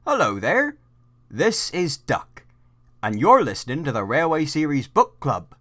Hello there, this is Duck, and you're listening to the Railway Series Book Club.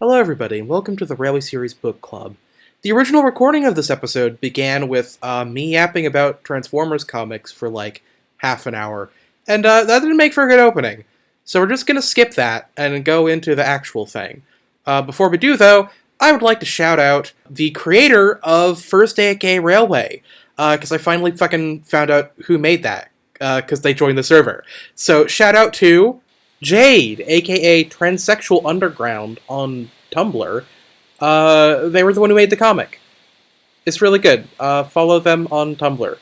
Hello everybody, and welcome to the Railway Series Book Club. The original recording of this episode began with me yapping about Transformers comics for like half an hour, and that didn't make for a good opening. So we're just going to skip that and go into the actual thing. Before we do though, I would like to shout out the creator of First Day at Gay Railway, because I finally fucking found out who made that, because they joined the server. So shout out to Jade, aka Transsexual Underground on Tumblr. They were the one who made the comic. It's really good. Follow them on Tumblr.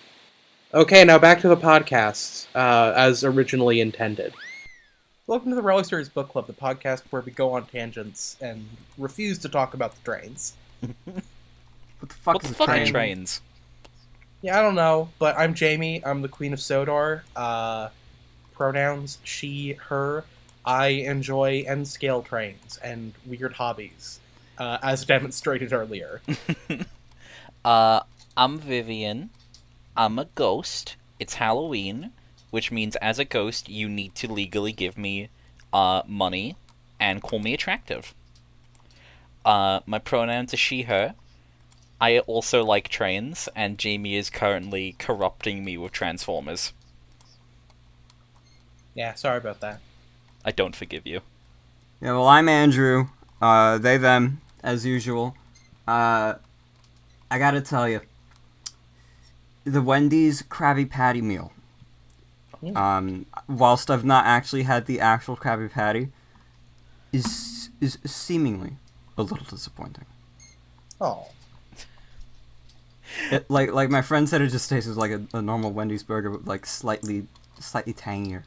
Okay, now back to the podcast, as originally intended. Welcome to the Railway Series Book Club, the podcast where we go on tangents and refuse to talk about the trains. What the fuck is are trains? Yeah, I don't know, but I'm Jamie. I'm the Queen of Sodor. Pronouns she, her. I enjoy N-scale trains and weird hobbies, as demonstrated earlier. I'm Vivian. I'm a ghost. It's Halloween, which means as a ghost, you need to legally give me money and call me attractive. My pronouns are she, her. I also like trains, and Jamie is currently corrupting me with Transformers. Yeah, sorry about that. I don't forgive you. Yeah, well, I'm Andrew. They, them, as usual. I gotta tell you, the Wendy's Krabby Patty meal. Whilst I've not actually had the actual Krabby Patty, is seemingly a little disappointing. Oh. Like my friend said, it just tastes like a normal Wendy's burger, but like slightly tangier.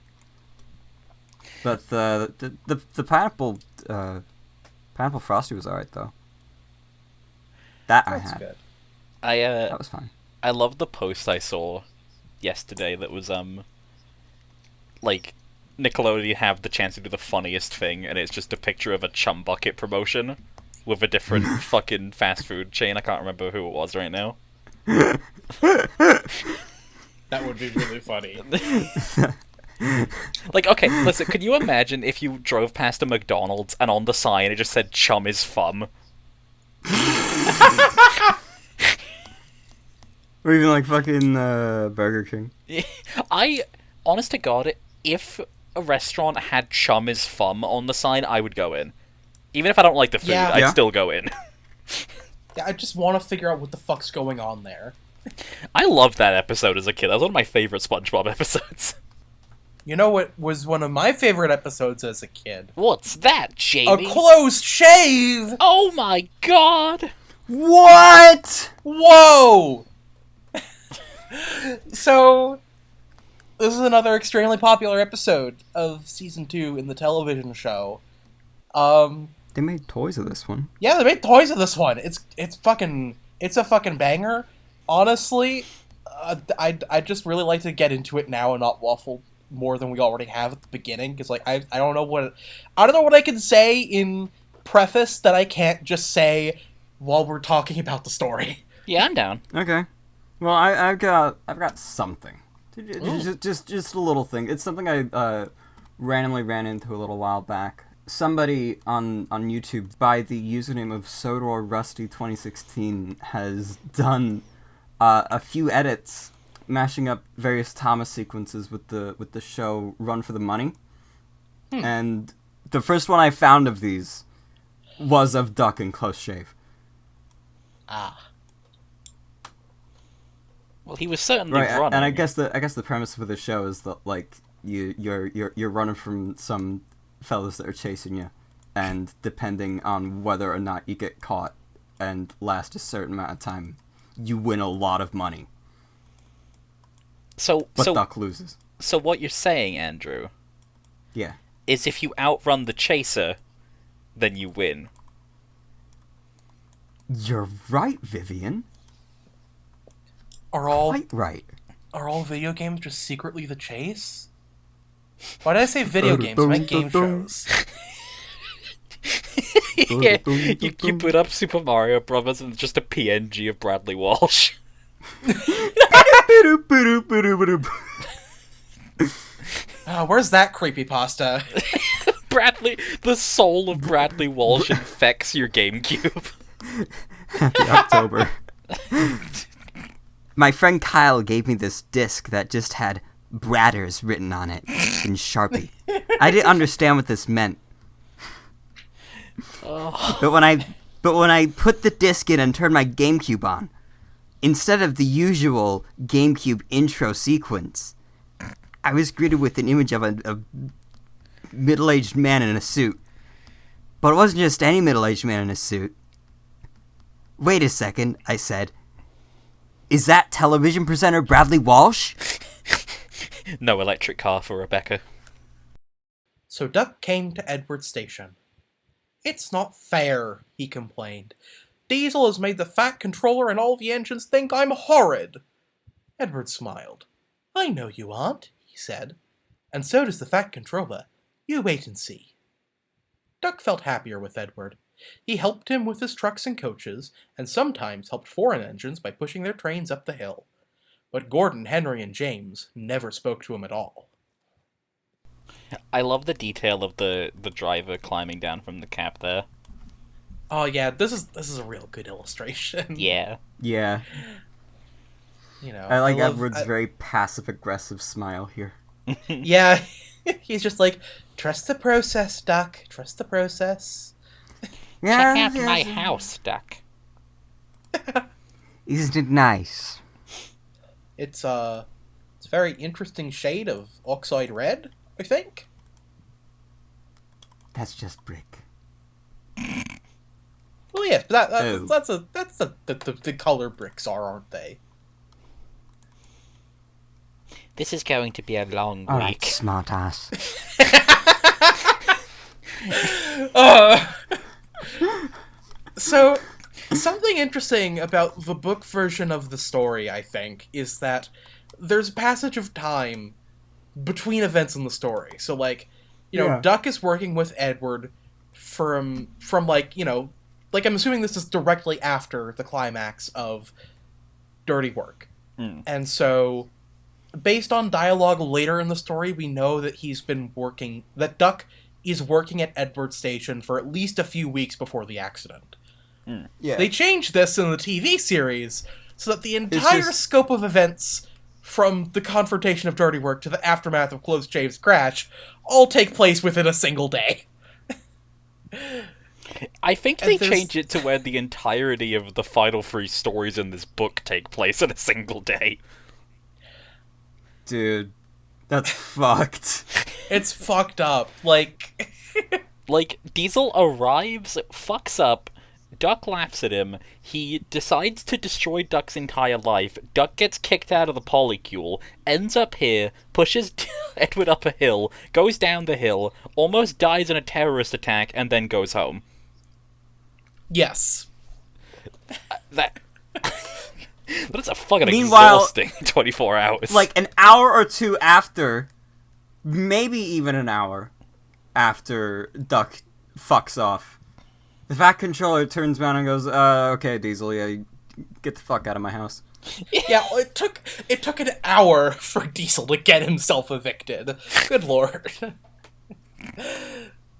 But the pineapple frosty was alright though. That's I had. Good. That was fine. I love the post I saw yesterday that was like Nickelodeon have the chance to do the funniest thing, and it's just a picture of a Chum Bucket promotion with a different fucking fast food chain. I can't remember who it was right now. That would be really funny. Like, okay, listen, could you imagine if you drove past a McDonald's and on the sign it just said Chum is fun? Or even like fucking Burger King. Honest to God, if a restaurant had Chum is fun on the sign, I would go in. Even if I don't like the food, Yeah. I'd still go in. Yeah, I just want to figure out what the fuck's going on there. I loved that episode as a kid. That was one of my favorite SpongeBob episodes. You know what was one of my favorite episodes as a kid? What's that, Jamie? A closed shave! Oh my god! What? Whoa! So, this is another extremely popular episode of Season 2 in the television show. They made toys of this one. Yeah, they made toys of this one. It's a fucking banger. Honestly, I'd just really like to get into it now and not waffle more than we already have at the beginning, because like I don't know what I can say in preface that I can't just say while we're talking about the story. Yeah, I'm down. Okay. Well, I've got something. Just a little thing. It's something I randomly ran into a little while back. Somebody on YouTube by the username of Sodor Rusty 2016 has done a few edits mashing up various Thomas sequences with the show Run for the Money. And the first one I found of these was of Duck and Close Shave. Ah. Well, he was certainly right, running. and I guess the premise of the show is that like you're running from some fellas that are chasing you, and depending on whether or not you get caught and last a certain amount of time, you win a lot of money. But Duck loses. So what you're saying, Andrew, Yeah. is if you outrun the chaser, then you win. You're right, Vivian. Are all Quite right. video games just secretly the chase? Why did I say video games? I meant game shows. Yeah, you put up Super Mario Brothers and just a PNG of Bradley Walsh. Where's that creepypasta? Bradley, the soul of Bradley Walsh infects your GameCube. Happy October. My friend Kyle gave me this disc that just had Bradders written on it in Sharpie. I didn't understand what this meant. But when I put the disc in and turned my GameCube on, instead of the usual GameCube intro sequence, I was greeted with an image of a middle-aged man in a suit. But it wasn't just any middle-aged man in a suit. Wait a second, I said. Is that television presenter Bradley Walsh? No electric car for Rebecca. So Duck came to Edward's station. It's not fair, he complained. Diesel has made the Fat Controller and all the engines think I'm horrid. Edward smiled. I know you aren't, he said. And so does the Fat Controller. You wait and see. Duck felt happier with Edward. He helped him with his trucks and coaches, and sometimes helped foreign engines by pushing their trains up the hill. But Gordon, Henry, and James never spoke to him at all. I love the detail of the driver climbing down from the cab there. Oh yeah, this is a real good illustration. Yeah. Yeah. You know, I like Edward's very passive-aggressive smile here. Yeah, he's just like, trust the process, Duck. Trust the process. Yeah, Check out my house, Duck. Isn't it nice? It's a very interesting shade of oxide red, I think. That's just brick. Well, yes, but that's the color bricks aren't they? This is going to be a long All right, week. smartass. So, something interesting about the book version of the story, I think, is that there's a passage of time between events in the story. So, like, you know, Yeah. Duck is working with Edward from like, you know, like, I'm assuming this is directly after the climax of Dirty Work. Mm. And so, based on dialogue later in the story, we know that that Duck is working at Edward's station for at least a few weeks before the accident. Yeah. They changed this in the TV series so that the entire scope of events from the confrontation of Dirty Work to the aftermath of Close Shave's crash all take place within a single day. I think they changed it to where the entirety of the final three stories in this book take place in a single day. Dude, that's fucked. It's fucked up. Like, Diesel arrives, fucks up, Duck laughs at him, he decides to destroy Duck's entire life, Duck gets kicked out of the polycule, ends up here, pushes Edward up a hill, goes down the hill, almost dies in a terrorist attack, and then goes home. yes. That's a fucking Meanwhile, exhausting 24 hours. Like an hour or two after, maybe even an hour after Duck fucks off, the Fat Controller turns around and goes, okay, Diesel, yeah, get the fuck out of my house. Yeah, it took an hour for Diesel to get himself evicted. Good lord.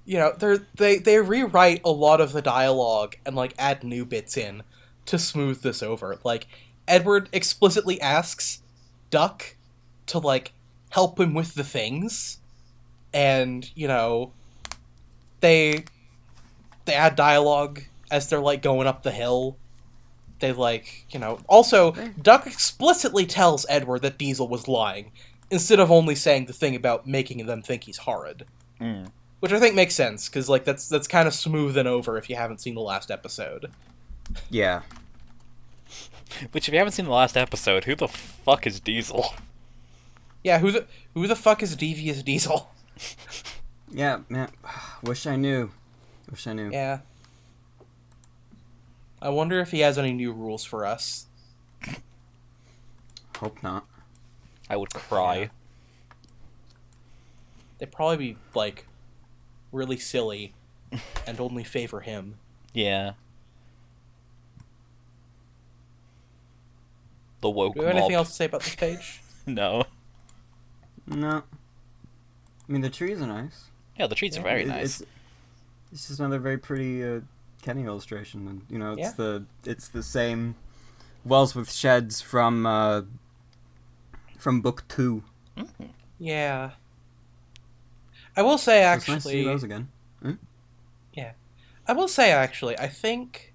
You know, they rewrite a lot of the dialogue and, like, add new bits in to smooth this over. Like, Edward explicitly asks Duck to, like, help him with the things, and, you know, they add dialogue as they're, like, going up the hill. They, like, you know... Also, Duck explicitly tells Edward that Diesel was lying, instead of only saying the thing about making them think he's horrid. Mm. Which I think makes sense, because, like, that's kind of smoothing over if you haven't seen the last episode. Yeah. Which, if you haven't seen the last episode, who the fuck is Diesel? Yeah, who the fuck is Devious Diesel? Yeah, man. Wish I knew. Wish I knew. Yeah. I wonder if he has any new rules for us. Hope not. I would cry. Yeah. They'd probably be, like, really silly and only favor him. Yeah. The woke Do we have mob. anything else to say about this page? No. No. I mean, the trees are nice. Yeah, the trees are very nice. It's just another very pretty Kenny illustration, and you know, it's the same wells with sheds from book 2. Mm-hmm. Yeah. I will say, actually... It's nice to see those again. Yeah. I will say, actually, I think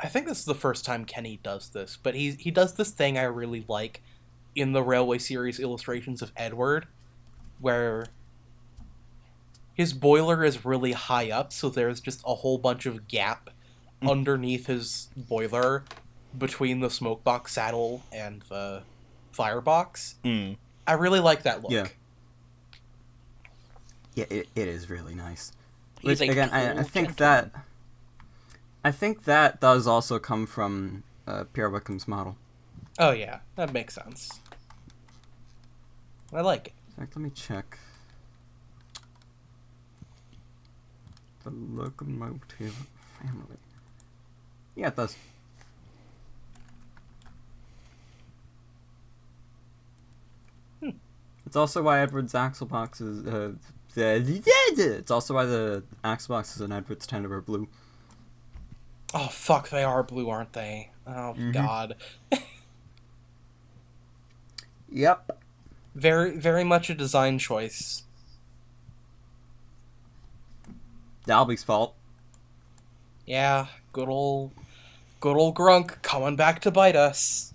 this is the first time Kenny does this, but he does this thing I really like in the Railway series illustrations of Edward, where his boiler is really high up, so there's just a whole bunch of gap underneath his boiler between the smokebox saddle and the firebox. Mm. I really like that look. Yeah. Yeah, it is really nice. He's Which, a again, I think that does also come from Pierre Wickham's model. Oh yeah, that makes sense. I like it. In fact, let me check. The locomotive family. Yeah, it does. It's also why Edward's axle box is. It's also why the axle boxes in Edward's tender are blue. Oh fuck, they are blue, aren't they? Oh god. Yep. Very, very much a design choice. Dalby's fault. Yeah, good old Grunk coming back to bite us.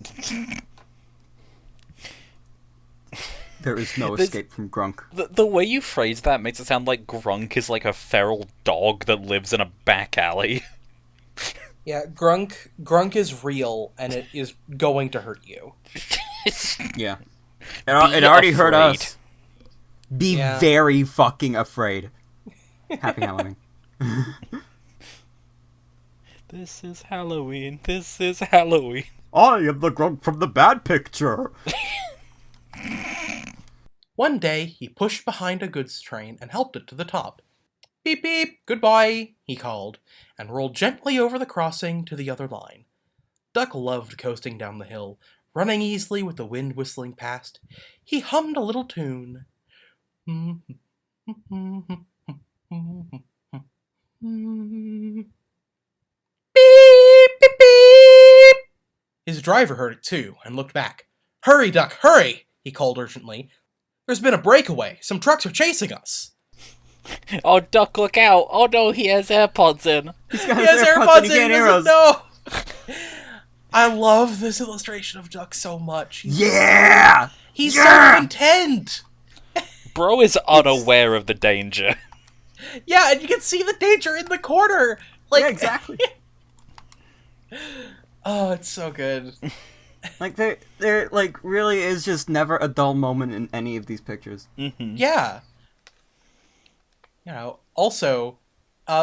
There is no escape from Grunk. The way you phrase that makes it sound like Grunk is like a feral dog that lives in a back alley. Yeah, Grunk is real, and it is going to hurt you. Yeah. It already hurt us. Be Yeah. very fucking afraid. Happy Halloween. This is Halloween. This is Halloween. I am the Grunk from the bad picture. One day, he pushed behind a goods train and helped it to the top. Beep beep, goodbye, he called, and rolled gently over the crossing to the other line. Duck loved coasting down the hill, running easily with the wind whistling past. He hummed a little tune. Beep, beep, beep! His driver heard it too, and looked back. Hurry, Duck, hurry! He called urgently. There's been a breakaway. Some trucks are chasing us. Oh, Duck, look out! Oh no, he has AirPods in. He has AirPods in, he doesn't know! I love this illustration of Duck so much. He's so content! Bro is unaware of the danger. Yeah, and you can see the danger in the corner! Like, yeah, exactly. Oh, it's so good. Like, there like, really is just never a dull moment in any of these pictures. Mm-hmm. Yeah. You know, also,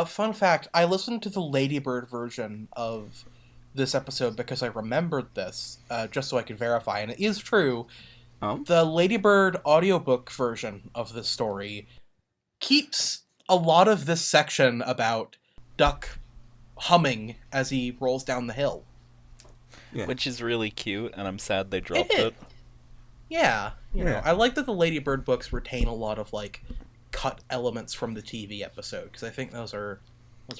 fun fact, I listened to the Ladybird version of this episode because I remembered this, just so I could verify, and it is true. Oh? The Ladybird audiobook version of this story keeps a lot of this section about Duck humming as he rolls down the hill. Yeah. Which is really cute, and I'm sad they dropped it. Yeah. You know, Yeah. I like that the Ladybird books retain a lot of, like, cut elements from the TV episode, because I think those are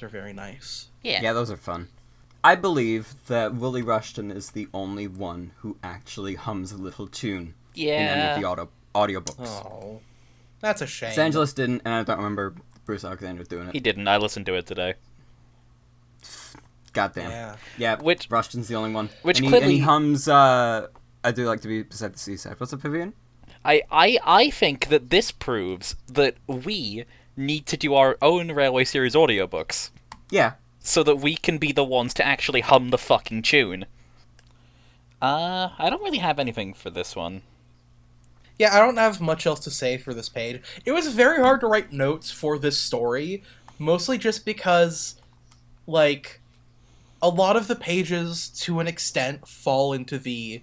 very nice. Yeah, those are fun. I believe that Willie Rushton is the only one who actually hums a little tune in any of the audiobooks. Oh. That's a shame. Sangelis didn't, and I don't remember Bruce Alexander doing it. He didn't. I listened to it today. Goddamn. Yeah, Rushton's the only one. Which and clearly... he hums, I do like to be beside the seaside. What's up, Vivian? I think that this proves that we need to do our own Railway Series audiobooks. Yeah. So that we can be the ones to actually hum the fucking tune. I don't really have anything for this one. Yeah, I don't have much else to say for this page. It was very hard to write notes for this story, mostly just because, like, a lot of the pages, to an extent, fall into the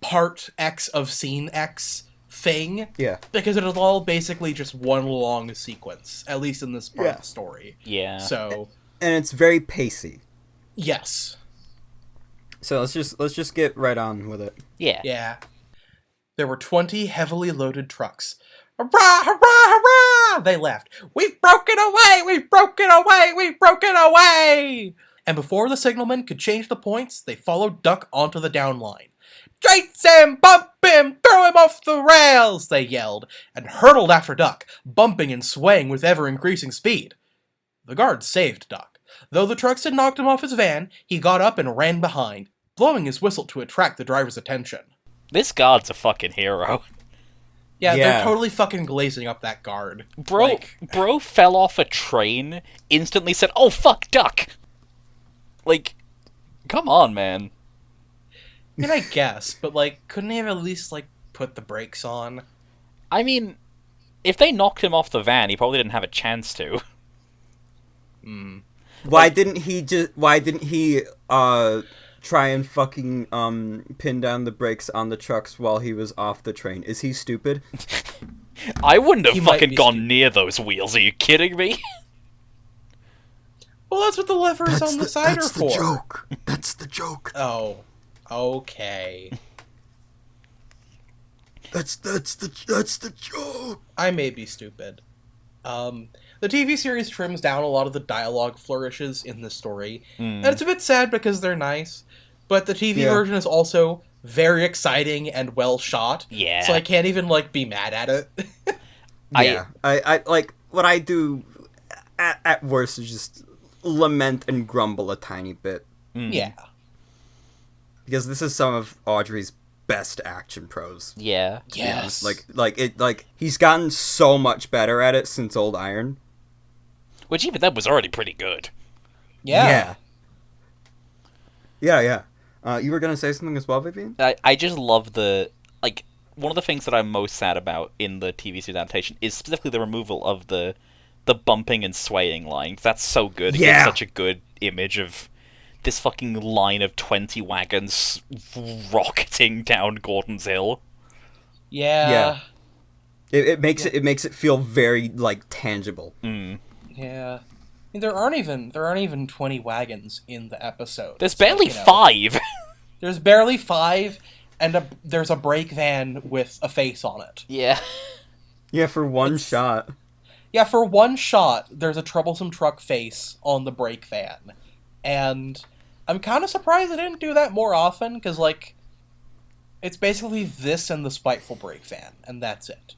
part X of scene X thing. Yeah. Because it is all basically just one long sequence, at least in this part of the story. Yeah. So, And it's very pacey. yes. So let's just get right on with it. Yeah. Yeah. There were 20 heavily loaded trucks. Hurrah, hurrah, hurrah! They laughed. We've broken away! We've broken away! We've broken away! And before the signalman could change the points, they followed Duck onto the down line. Chase him! Bump him! Throw him off the rails! They yelled, and hurtled after Duck, bumping and swaying with ever-increasing speed. The guards saved Duck. Though the trucks had knocked him off his van, he got up and ran behind, blowing his whistle to attract the driver's attention. This guard's a fucking hero. Yeah, Yeah. they're totally fucking glazing up that guard. Bro fell off a train, instantly said, "Oh, fuck, Duck!" Like, come on, man. I mean, I guess, but, like, couldn't he have at least, like, put the brakes on? I mean, if they knocked him off the van, he probably didn't have a chance to. Why didn't he try and fucking pin down the brakes on the trucks while he was off the train? Is he stupid? I wouldn't have He might fucking be gone stupid. near those wheels, are you kidding me? Well, that's what the levers on the side are for. joke. That's the joke. Oh, okay. That's the joke. I may be stupid. The TV series trims down a lot of the dialogue flourishes in this story, and it's a bit sad because they're nice, but the TV Yeah. version is also very exciting and well shot. Yeah. So I can't even, like, be mad at it. Yeah, I like what I do at worst is just lament and grumble a tiny bit Yeah. because this is some of Audrey's best action prose. Yeah. Yes. Like he's gotten so much better at it since Old Iron. Which even that was already pretty good. Yeah. Yeah. You were gonna say something as well, Vivian? I just love like, one of the things that I'm most sad about in the TV series adaptation is specifically the removal of the bumping and swaying line. That's so good. It Yeah. gives such a good image of this fucking line of 20 wagons rocketing down Gordon's Hill. Yeah. It makes it feel very like tangible. Yeah. I mean, there aren't even 20 wagons in the episode. There's It's like, barely you know, 5. There's barely 5, and there's a brake van with a face on it. Yeah. Yeah, for one shot. Yeah, for one shot, there's a troublesome truck face on the brake van. And I'm kind of surprised they didn't do that more often, because, like, it's basically this and the spiteful brake van, and that's it.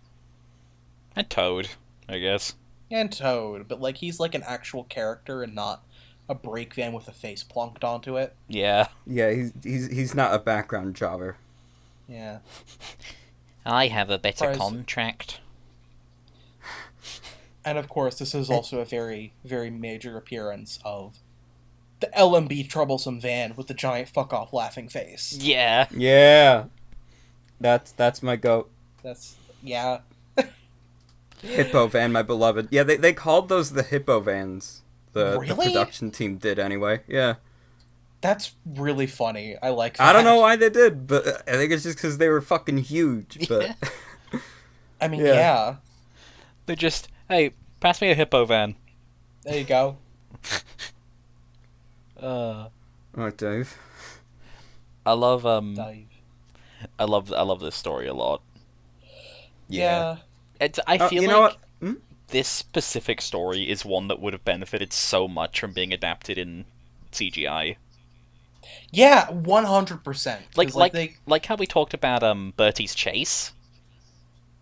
And Toad, I guess. And Toad, but, like, he's, like, an actual character and not a brake van with a face plonked onto it. Yeah. Yeah, he's not a background jobber. Yeah. I have a better Surprise. contract. And, of course, this is also a very, very major appearance of the LMB troublesome van with the giant fuck-off laughing face. Yeah. Yeah. That's my goat. That's... yeah. Hippo van, my beloved. Yeah, they called those the Hippo vans. The Really? production team did anyway. Yeah. That's really funny. I like that. I don't know why they did, but I think it's just because they were fucking huge. But I mean, Yeah. yeah. They just, hey, pass me a hippo van. There you go. oh, Dave. I love Dive. I love this story a lot. Yeah. I feel you like know what? Hmm? this specific story is one that would have benefited so much from being adapted in CGI. Yeah, 100%. Like how we talked about Bertie's Chase.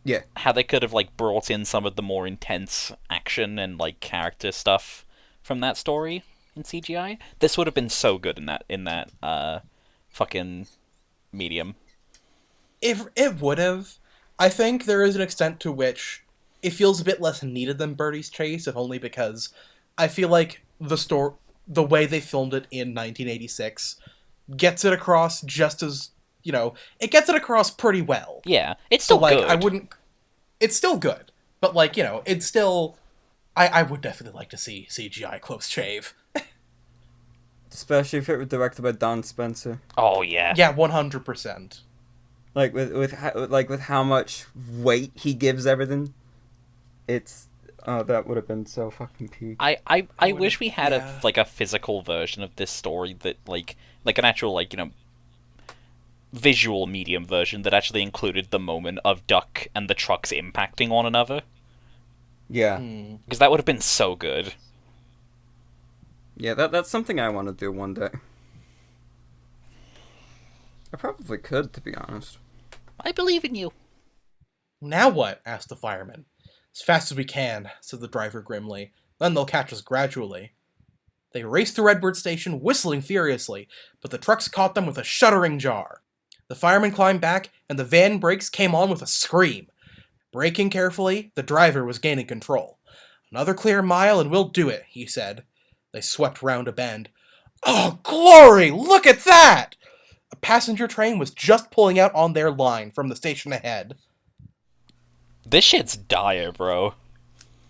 Yeah. How they could have like brought in some of the more intense action and like character stuff from that story in CGI. This would have been so good in that fucking medium. If it would have, I think there is an extent to which it feels a bit less needed than Birdie's Chase, if only because I feel like the way they filmed it in 1986 gets it across just as it gets it across pretty well. Yeah, it's So, still good. I wouldn't... It's still good. But, it's still... I would definitely like to see CGI close shave. Especially if it were directed by Don Spencer. Oh, yeah. Yeah, 100%. Like, with how much weight he gives everything. It's... Oh, that would have been so fucking peak. I wish we had yeah. a physical version of this story that, like an actual, visual medium version that actually included the moment of Duck and the trucks impacting one another. Yeah. Because that would have been so good. Yeah, that's something I want to do one day. I probably could, to be honest. I believe in you. Now what? Asked the fireman. As fast as we can, said the driver grimly. Then they'll catch us gradually. They raced through Edward Station, whistling furiously, but the trucks caught them with a shuddering jar. The fireman climbed back, and the van brakes came on with a scream. Braking carefully, the driver was gaining control. Another clear mile and we'll do it, he said. They swept round a bend. Oh, glory! Look at that! A passenger train was just pulling out on their line from the station ahead. This shit's dire, bro.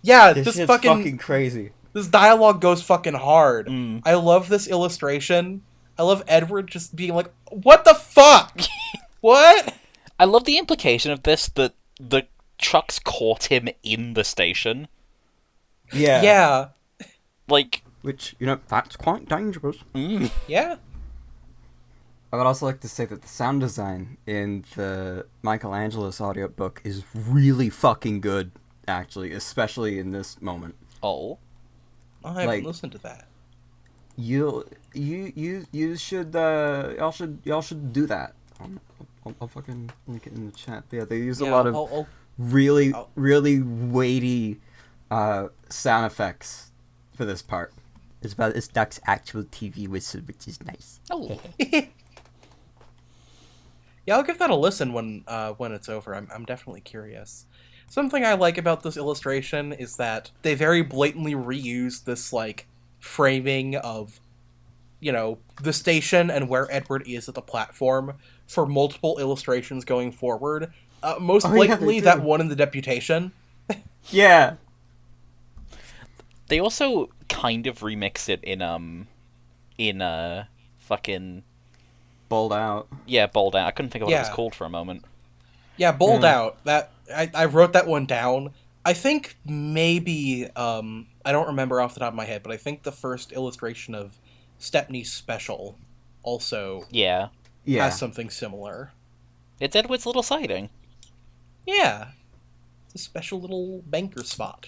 Yeah, This this shit's fucking crazy. This dialogue goes fucking hard. Mm. I love this illustration. I love Edward just being like, what the fuck? What? I love the implication of this, that the trucks caught him in the station. Yeah. Yeah. Like... Which, that's quite dangerous. Yeah. I would also like to say that the sound design in the Michelangelo's audiobook is really fucking good, actually, especially in this moment. Oh. I haven't listened to that. You should y'all should do that. I'll fucking link it in the chat. Yeah, they use a lot of really weighty sound effects for this part. It's Duck's actual TV whistle, which is nice. Oh. Yeah, I'll give that a listen when it's over. I'm definitely curious. Something I like about this illustration is that they very blatantly reuse this, framing of, the station and where Edward is at the platform for multiple illustrations going forward. Most blatantly, that one in the Deputation. Yeah. They also kind of remix it in fucking... Bowled Out. Yeah, Bowled Out. I couldn't think of what it was called for a moment. Yeah, Bowled Out. That I wrote that one down. I think maybe, I don't remember off the top of my head, but I think the first illustration of Stepney's Special also has something similar. It's Edward's little sighting. Yeah. It's a special little banker spot.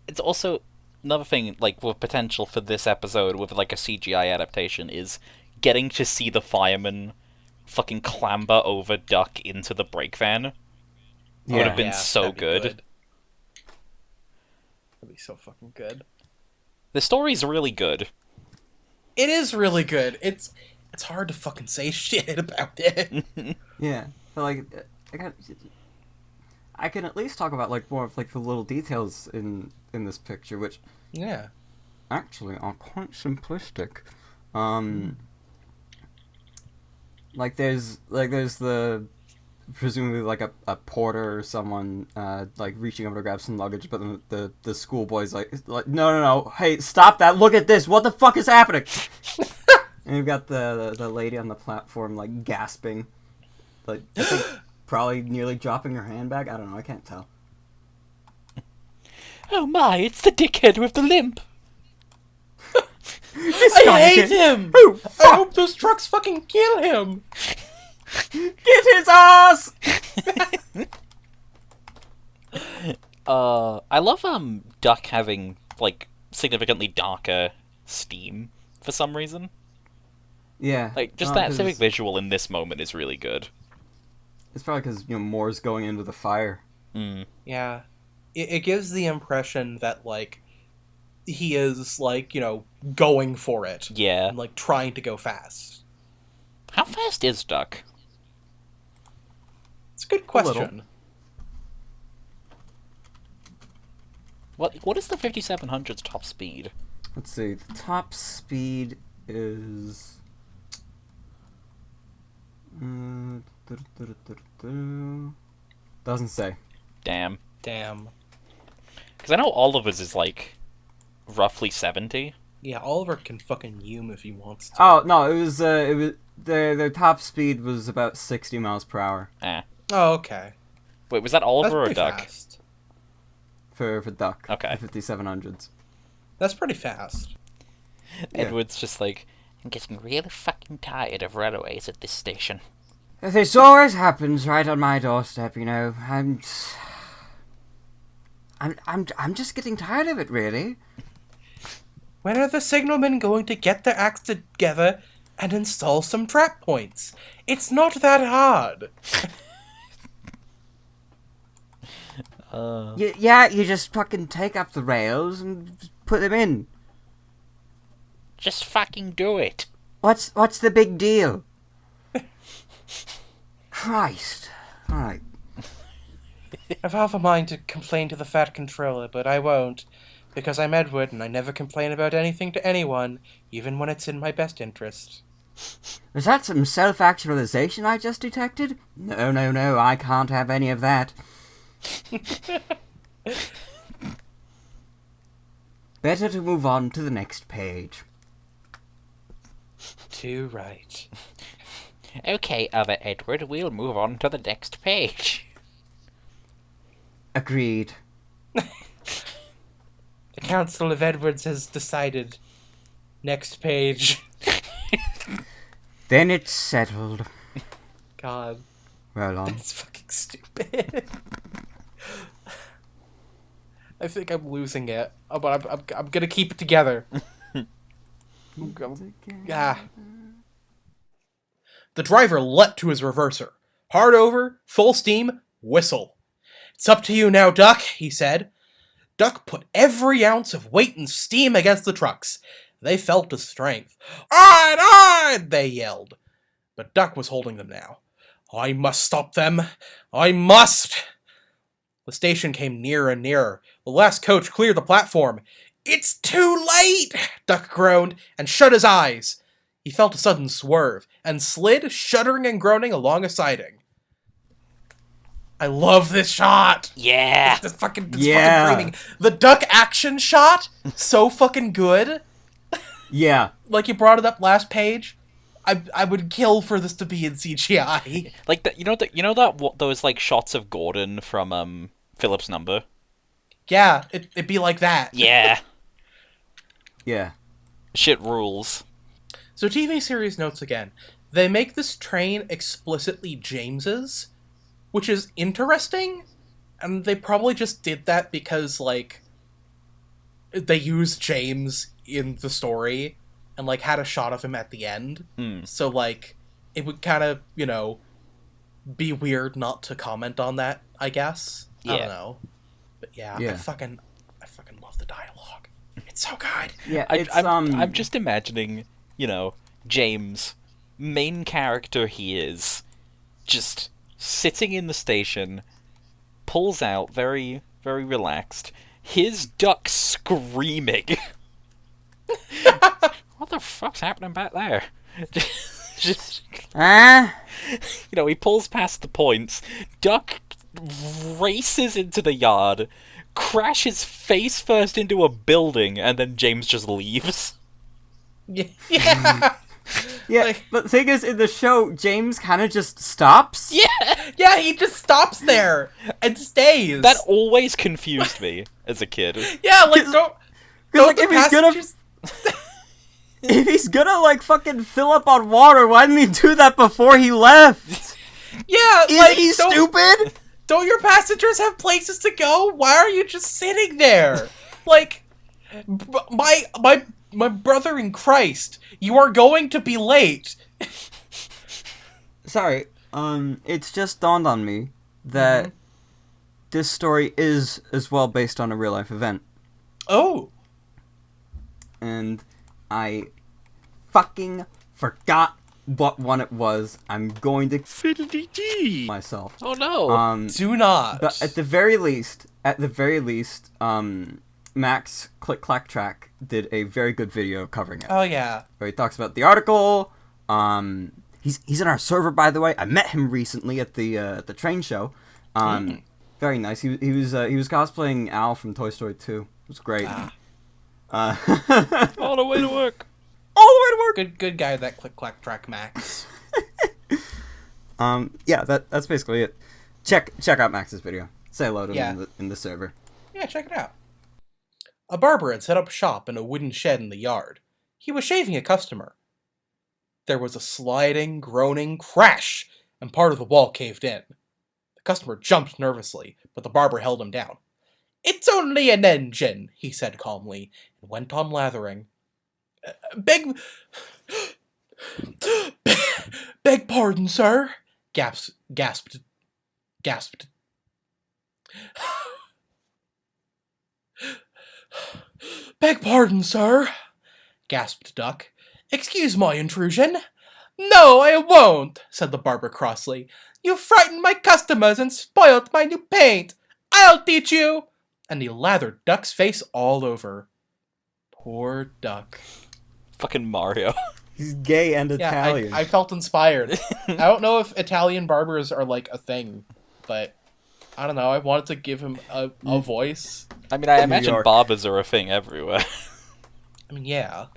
It's also another thing, with potential for this episode with, a CGI adaptation is getting to see the fireman fucking clamber over Duck into the brake van. Would have been so good. That'd be so fucking good. The story's really good. It is really good. It's hard to fucking say shit about it. Yeah, but I can at least talk about more of the little details in this picture, which actually are quite simplistic. There's the presumably a porter or someone reaching over to grab some luggage, but then the schoolboy's like no, hey, stop that, look at this, what the fuck is happening? And you've got the lady on the platform gasping, I think probably nearly dropping her handbag. I don't know, I can't tell. Oh my, it's the dickhead with the limp. I hate him! Oh, I hope those trucks fucking kill him! Get his ass! I love Duck having significantly darker steam for some reason. Yeah. Just that civic visual in this moment is really good. It's probably because Moore's going into the fire. Mm. Yeah. It gives the impression that he is going for it. Yeah. And trying to go fast. How fast is Duck? It's a good question. What is the 5700's top speed? Let's see. The top speed is Doesn't say. Damn. Damn. Because I know Oliver's is like roughly 70. Yeah, Oliver can fucking Hume if he wants to. Oh no, it was their top speed was about 60 miles per hour Oh, okay. Wait, was that That's Oliver or pretty Duck? fast. for Duck. Okay. The 5700s. That's pretty fast. Yeah. Edward's just like, I'm getting really fucking tired of runaways at this station. This always happens right on my doorstep, you know. I'm just getting tired of it, really. When are the signalmen going to get their acts together and install some trap points? It's not that hard. Yeah, you just fucking take up the rails and put them in. Just fucking do it. What's the big deal? Christ. Alright. I've half a mind to complain to the Fat Controller, but I won't. Because I'm Edward, and I never complain about anything to anyone, even when it's in my best interest. Is that some self-actualization I just detected? No, I can't have any of that. Better to move on to the next page. Too right. Okay, other Edward, we'll move on to the next page. Agreed. The Council of Edwards has decided. Next page. Then it's settled. God, Well on. that's fucking stupid. I think I'm losing it, but I'm gonna keep it together. Ah. The driver leapt to his reverser. Hard over, full steam, whistle. It's up to you now, Duck, he said. Duck put every ounce of weight and steam against the trucks. They felt his strength. On, they yelled. But Duck was holding them now. I must stop them. I must! The station came nearer and nearer. The last coach cleared the platform. It's too late! Duck groaned and shut his eyes. He felt a sudden swerve and slid, shuddering and groaning, along a siding. I love this shot! Yeah! This fucking Yeah. fucking dreaming. The Duck action shot, so fucking good. Yeah. Like you brought it up last page. I would kill for this to be in CGI. Like, those, like, shots of Gordon from, Philip's Number? Yeah, it'd be like that. Yeah. Yeah. Shit rules. So TV series notes again. They make this train explicitly James's, which is interesting, and they probably just did that because, like, they used James in the story and, like, had a shot of him at the end. So, like, it would kind of, you know, be weird not to comment on that, I guess. I Yeah. don't know. But yeah, Yeah. I fucking love the dialogue. It's so good. Yeah, I'm just imagining, you know, James, main character he is, just sitting in the station, pulls out, very, very relaxed, his duck screaming. What the fuck's happening back there? Just, you know, he pulls past the points, Duck races into the yard, crashes face first into a building, and then James just leaves. Yeah. Yeah, Like- but the thing is, in the show, James kind of just stops. Yeah! Yeah, he just stops there and stays. That always confused me as a kid. Yeah, like don't like, the if he's gonna- passengers- If he's gonna, like, fucking fill up on water, why didn't he do that before he left? Yeah, Is like he stupid? Don't your passengers have places to go? Why are you just sitting there? Like, my brother in Christ, you are going to be late. Sorry, it's just dawned on me that this story is as well based on a real life event. Oh. And I fucking forgot what one it was. I'm going to myself. Oh no! Do not. But at the very least, Max ClickClackTrack did a very good video covering it. Oh yeah. Where he talks about the article. He's in our server, by the way. I met him recently at the train show. Very nice. He was cosplaying Al from Toy Story 2. It was great. All the way to work. All the way to work. Good guy, that ClickClackTrack Max. Yeah, that's basically it. Check out Max's video. Say hello to him in the server. Yeah, check it out. A barber had set up shop in a wooden shed in the yard. He was shaving a customer. There was a sliding, groaning crash, and part of the wall caved in. The customer jumped nervously, but the barber held him down. "It's only an engine," he said calmly, and went on lathering. Beg pardon, sir," gasped. "Beg pardon, sir," gasped Duck. "Excuse my intrusion." "No, I won't," said the barber crossly. "You frightened my customers and spoilt my new paint. I'll teach you." And he lathered Duck's face all over. Poor Duck. Fucking Mario. He's gay and Yeah, Italian. I felt inspired. I don't know if Italian barbers are like a thing, but I don't know. I wanted to give him a voice. I mean, I New imagine York. barbers are a thing everywhere. I mean, yeah.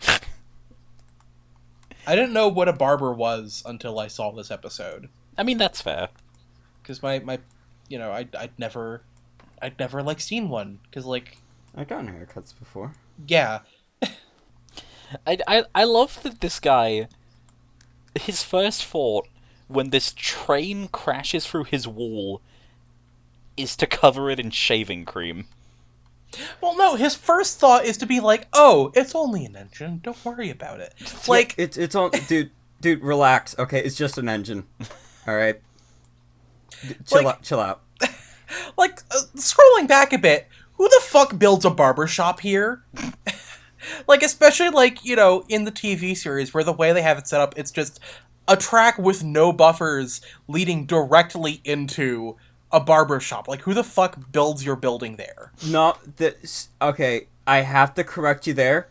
I didn't know what a barber was until I saw this episode. I mean, that's fair. Because my I'd never like seen one. Because like, I've gotten haircuts before. yeah, I love that this guy, his first thought when this train crashes through his wall is to cover it in shaving cream. well, no, his first thought is to be like, "Oh, it's only an engine. Don't worry about it." Like, It's on, dude, relax. Okay, it's just an engine. All right. Chill out. like scrolling back a bit, who the fuck builds a barbershop here? Like, especially, like, in the TV series, where the way they have it set up, it's just a track with no buffers leading directly into a barbershop. Like, who the fuck builds your building there? No, okay, I have to correct you there.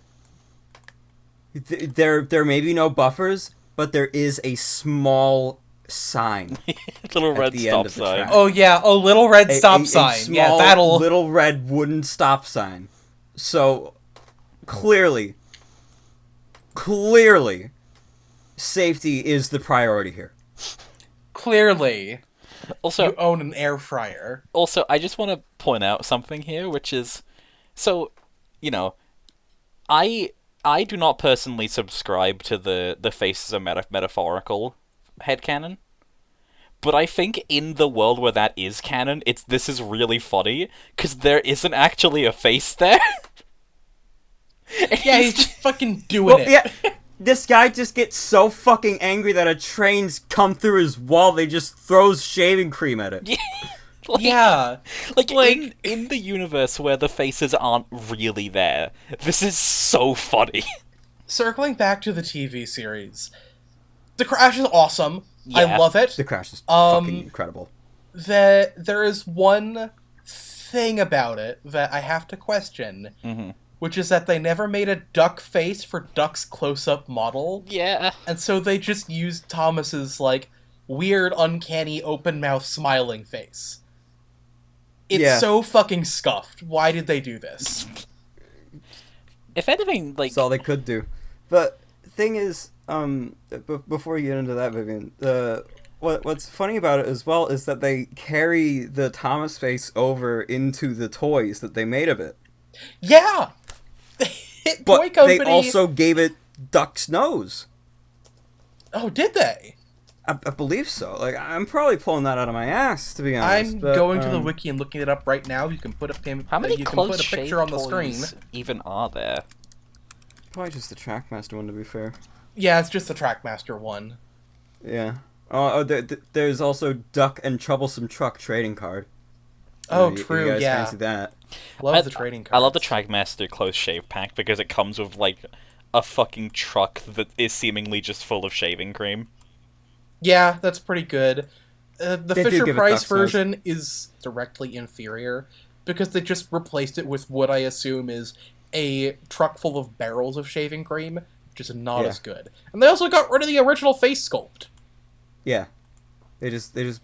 There may be no buffers, but there is a small sign. Little At red the end stop of the sign. track. Oh, yeah, a little red stop a sign. small, Yeah, that'll... little red wooden stop sign. So, clearly, safety is the priority here. Clearly, Also, you own an air fryer. Also, I just want to point out something here, which is, so, I do not personally subscribe to the faces are metaphorical headcanon, but I think in the world where that is canon, this is really funny, because there isn't actually a face there. Yeah, he's just fucking doing it. Yeah, this guy just gets so fucking angry that a train's come through his wall, they just throws shaving cream at it. Yeah. Like in the universe where the faces aren't really there, this is so funny. Circling back to the TV series, the crash is awesome. Yeah. I love it. The crash is fucking incredible. There is one thing about it that I have to question, which is that they never made a duck face for Duck's close-up model. Yeah. And so they just used Thomas's, like, weird, uncanny, open-mouth smiling face. It's so fucking scuffed. Why did they do this? If anything, like... That's all they could do. But thing is, before you get into that, Vivian, what's funny about it as well is that they carry the Thomas face over into the toys that they made of it. Yeah! But Toy company... they also gave it Duck's nose. Oh, did they? I believe so. Like, I'm probably pulling that out of my ass, to be honest. I'm going to the wiki and looking it up right now. You can put How many you can put a close-shave picture on the toys screen. even are there? Probably just the Trackmaster one, to be fair. Yeah, it's just the Trackmaster one. Yeah. There's also Duck and Troublesome Truck trading card. Oh, You true, guys yeah. fancy that? Love the trading cards. I love the Trackmaster close shave pack because it comes with, like, a fucking truck that is seemingly just full of shaving cream. Yeah, that's pretty good. The They do give it Fisher-Price Duck's nose. version is directly inferior because they just replaced it with what I assume is a truck full of barrels of shaving cream, which is not Yeah. as good. And they also got rid of the original face sculpt. Yeah. They just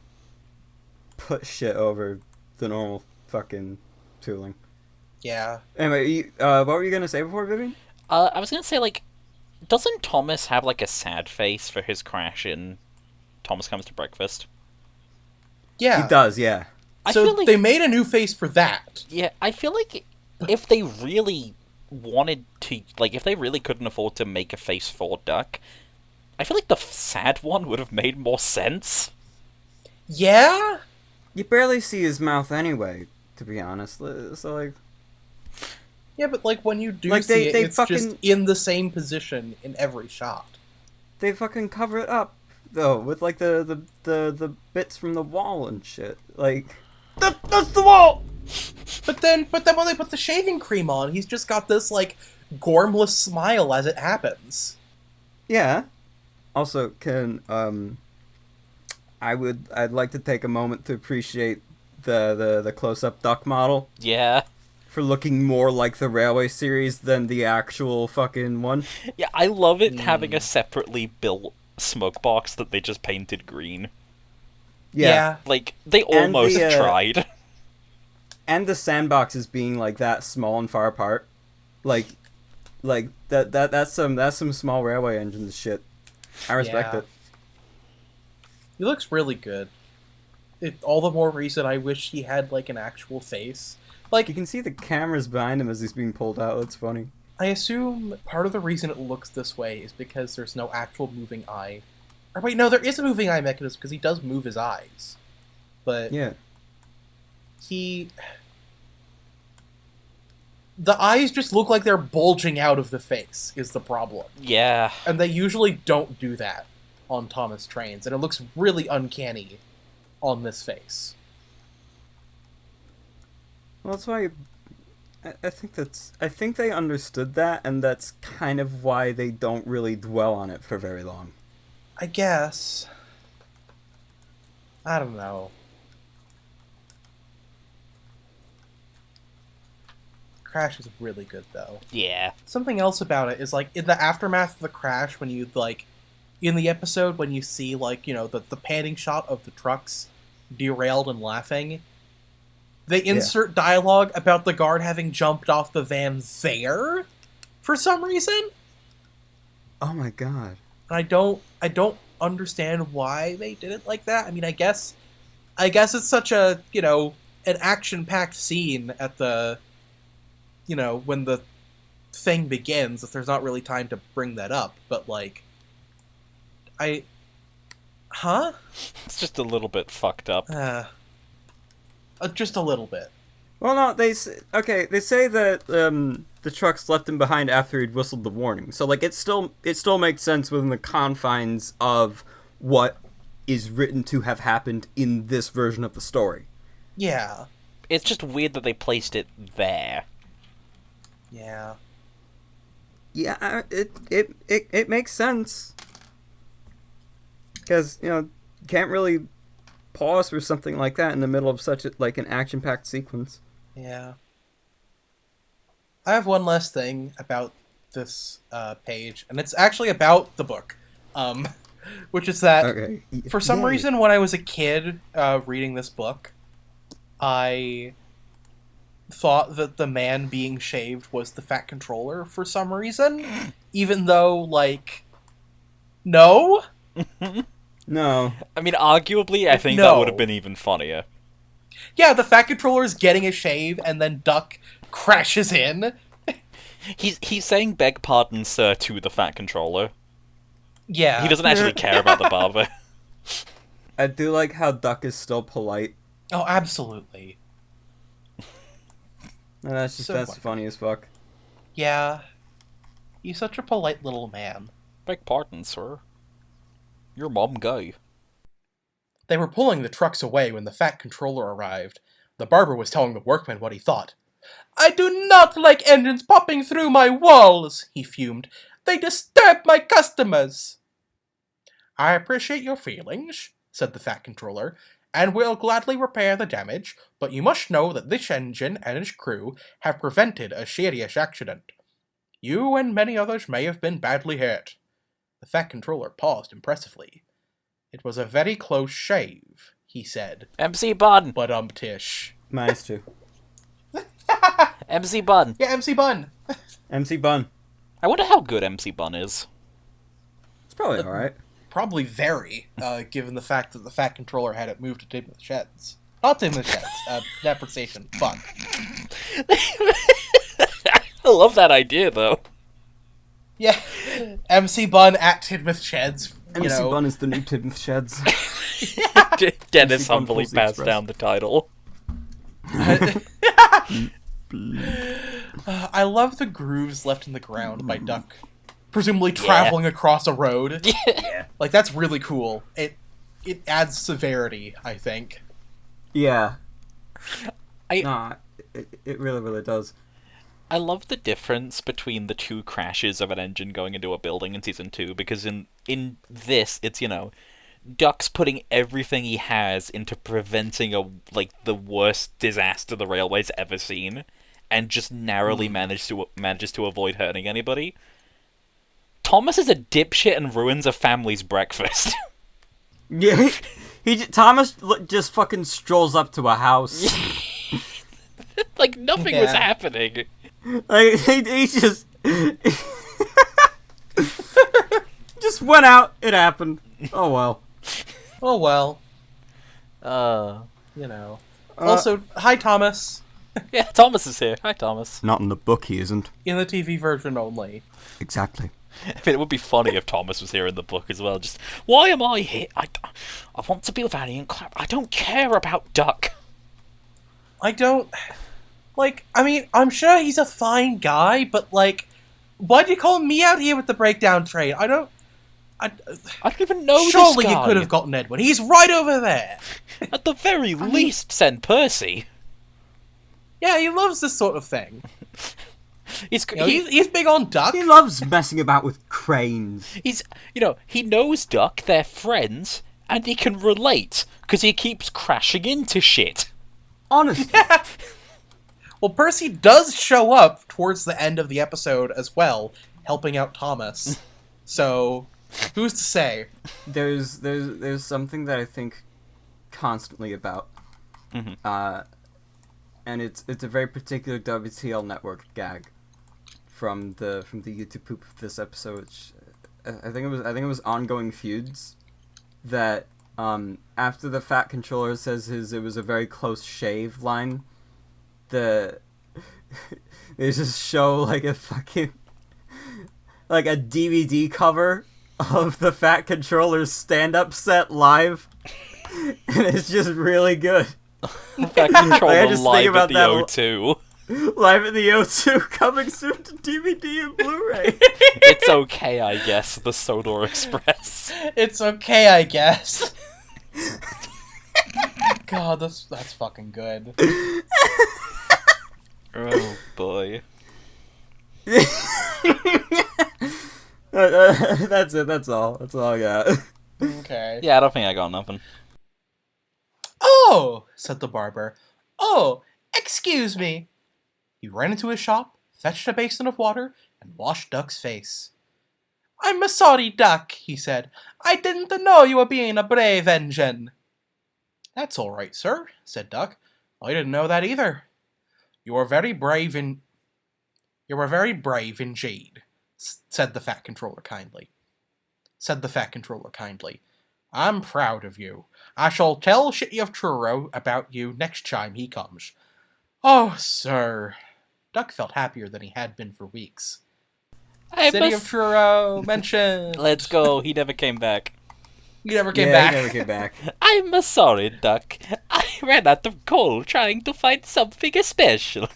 put shit over the normal fucking tooling. Yeah. Anyway, what were you gonna say before, Vivian? I was gonna say, like, doesn't Thomas have, like, a sad face for his crash in Thomas Comes to Breakfast? Yeah. He does, yeah. I So feel like, they made a new face for that. yeah, I feel like if they really wanted to, like, if they really couldn't afford to make a face for Duck, I feel like the sad one would have made more sense. Yeah? You barely see his mouth anyway, to be honest. So, like... Yeah, but, like, when you do Like, see they it's fucking... just in the same position in every shot. They fucking cover it up, though, with, like, the bits from the wall and shit. Like... That's the wall! But then when they put the shaving cream on, he's just got this, like, gormless smile as it happens. Yeah. Also, I'd like to take a moment to appreciate the close-up Duck model Yeah. for looking more like the Railway series than the actual fucking one. Yeah, I love it having a separately built smoke box that they just painted green. Yeah. Like, they And almost the, tried. And the sandboxes being like that small and far apart. Like that's some small railway engines shit. I respect Yeah. it. He looks really good. All the more reason I wish he had, like, an actual face. Like, You can see the cameras behind him as he's being pulled out. That's funny. I assume part of the reason it looks this way is because there's no actual moving eye. Or wait, no, there is a moving eye mechanism because he does move his eyes. But Yeah. the eyes just look like they're bulging out of the face is the problem. Yeah. And they usually don't do that on Thomas Trains, and it looks really uncanny on this face. Well, that's why I think they understood that, and that's kind of why they don't really dwell on it for very long. I guess. I don't know. Crash is really good, though. Yeah. Something else about it is, like, in the aftermath of the crash, when you, like, in the episode, when you see, like, you know, the panning shot of the trucks derailed and laughing, they insert dialogue about the guard having jumped off the van there for some reason. Oh my god. And I don't understand why they did it like that. I mean, I guess it's such a, you know, an action-packed scene at the, you know, when the thing begins, that there's not really time to bring that up, but, like, It's just a little bit fucked up. Just a little bit. Well, no, they say that the trucks left him behind after he'd whistled the warning. So, like, it still makes sense within the confines of what is written to have happened in this version of the story. Yeah. It's just weird that they placed it there. Yeah. Yeah, it makes sense. Because, you know, you can't really pause for something like that in the middle of such an action-packed sequence. Yeah. I have one last thing about this page, and it's actually about the book. Which is that, Okay. for some Yay. reason, when I was a kid reading this book, I thought that the man being shaved was the Fat Controller for some reason, even though, like, no? No. I mean, arguably, I think that No. would have been even funnier. Yeah, the Fat Controller's getting a shave, and then Duck crashes in. He's saying beg pardon, sir, to the Fat Controller. Yeah. He doesn't actually care about the barber. I do like how Duck is still polite. Oh, absolutely. And that's So funny as fuck. Yeah. He's such a polite little man. Beg pardon, sir. Your mom gay. They were pulling the trucks away when the Fat Controller arrived. The barber was telling the workmen what he thought. "I do not like engines popping through my walls," he fumed. "They disturb my customers." "I appreciate your feelings," said the Fat Controller, "and will gladly repair the damage, but you must know that this engine and its crew have prevented a serious accident. You and many others may have been badly hurt." The Fat Controller paused impressively. It was a very close shave, he said. MC Bun! But Tish. Nice too. MC Bun. Yeah, MC Bun. MC Bun. I wonder how good MC Bun is. It's probably alright. Probably very, given the fact that the Fat Controller had it moved to Tim with Sheds. Not Tim with Sheds, depreciation. Fuck. I love that idea, though. Yeah. MC Bun at Tidmouth Sheds. MC Bun is the new Tidmouth Sheds. Dennis MC Bun humbly pulls the passed express. down the title. I love the grooves left in the ground by Duck. Presumably traveling across a road. Yeah. Like, that's really cool. It adds severity, I think. Yeah. I- Nah, it really, really does. I love the difference between the two crashes of an engine going into a building in Season 2, because in this, it's, Duck's putting everything he has into preventing the worst disaster the railway's ever seen, and just narrowly manages to avoid hurting anybody. Thomas is a dipshit and ruins a family's breakfast. Yeah, Thomas just fucking strolls up to a house. Nothing was happening. Like, he just... just went out, it happened. Oh well. Oh well. Also, hi Thomas. Yeah, Thomas is here. Hi, Thomas. Not in the book, he isn't. In the TV version only. Exactly. I mean, it would be funny if Thomas was here in the book as well. Just, why am I here? I want to be with Annie and Clap. I don't care about Duck. I don't... I'm sure he's a fine guy, but, why'd you call me out here with the breakdown train? I don't even know surely this guy. you could have gotten Edward. He's right over there. At the very least, send Percy. Yeah, he loves this sort of thing. He's big on Duck. He loves messing about with cranes. He knows Duck, they're friends, and he can relate, because he keeps crashing into shit. Honestly. Well, Percy does show up towards the end of the episode as well, helping out Thomas. So, who's to say? There's something that I think constantly about. Mm-hmm. And it's a very particular WTL network gag from the YouTube poop of this episode, which I think it was ongoing feuds that after the Fat Controller says it was a very close shave line, they just show a DVD cover of the Fat Controller's stand-up set live, and it's just really good. Fat Controller just live think about at the that O2. Live at the O2, coming soon to DVD and Blu-ray. It's okay, I guess, the Sodor Express. It's okay, I guess. God, that's fucking good. Oh, boy. That's it, that's all I got. Okay. Yeah, I don't think I got nothing. Oh, said the barber. Oh, excuse me. He ran into his shop, fetched a basin of water, and washed Duck's face. I'm a sorry, Duck, he said. I didn't know you were being a brave engine. That's all right, sir, said Duck. I didn't know that either. You were very brave indeed, said the Fat Controller kindly. I'm proud of you. I shall tell Shitty of Truro about you next time he comes. Oh, sir. Duck felt happier than he had been for weeks. City of Truro mentioned. Let's go. He never came back. He never came back. He never came back. I'm sorry, Duck. I ran out of coal trying to find something special.